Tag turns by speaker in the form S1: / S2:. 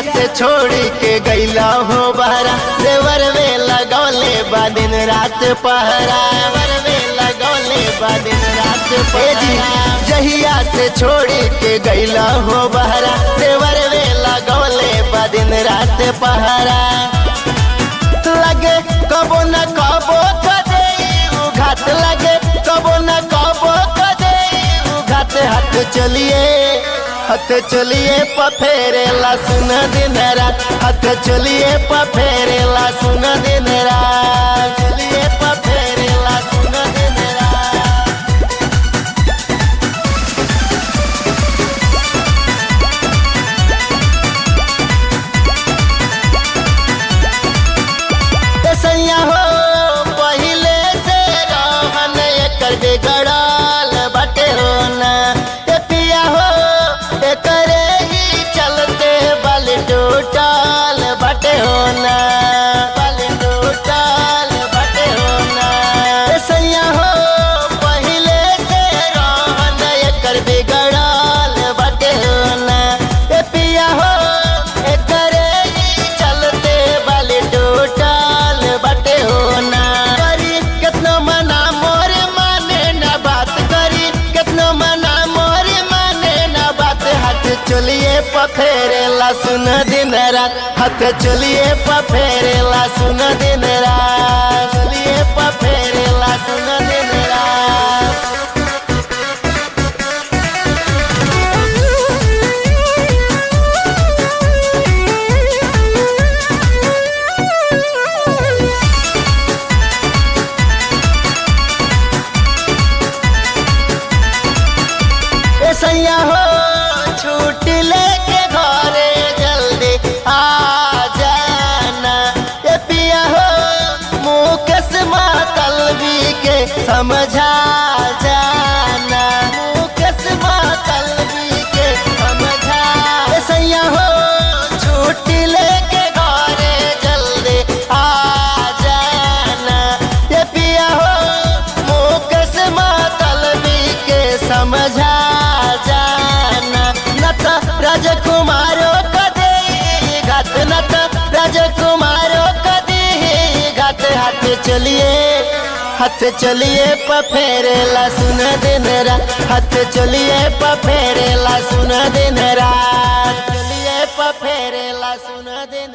S1: से छोड़ी के गैला हो बहरा, देवर वे लगौले बा दिन रात पहरा, देवर वे लगौले बा दिन रात पहरा। जहिया से छोड़ी के गैला हो बहरा, देवर वे लगौले बा दिन रात पहरा। लगे कबो न कबो कदे उघात, लगे कबो न कबो कदे उघात। हाथ चलिए पफेरेला सुन दिन रात, हाथ चलिए पफेरेला सुन दिन रात, चलिए पफेरेला सुन दिन रात। सैया हो पहिले से रहन एकर बिगड़ल बाटे हो ना, पिया हो करे ही चलते बल टूटल बाटे हो ना, बल टूटल बाटे हो ना। सैया हो पहिले से रहन एकर बिगड़ल बाटे हो ना, पिया हो करे ही चलते बल टूटल बाटे हो ना। करी कितना मना मोर माने ना बात, करी कितना मना मोर माने ना बात। हाथ चलिए पफेरेला सुन दिन रात, हाथ चलिए पफेरेला सुन दिन रात, चलिए पफेरेला सुन दिन रात। सैया हो छुट्टी लेके घरे जल्दी आ जाना, ये पिया हो मुकेश मतलबी के समझा जाना, मुकेश मतलबी के समझा। सैया हो छुट्टी लेके घरे जल्दी आ जाना, ये पिया हो मुकेश मतलबी के समझा। राजकुमारो कदे घात, नत राजकुमारो कदे घात। हाथ चलिए पफेरेला सुन दिन रात, हाथ चलिए पफेरेला सुन दिन रात, चलिए पफेरेला सुन दिन।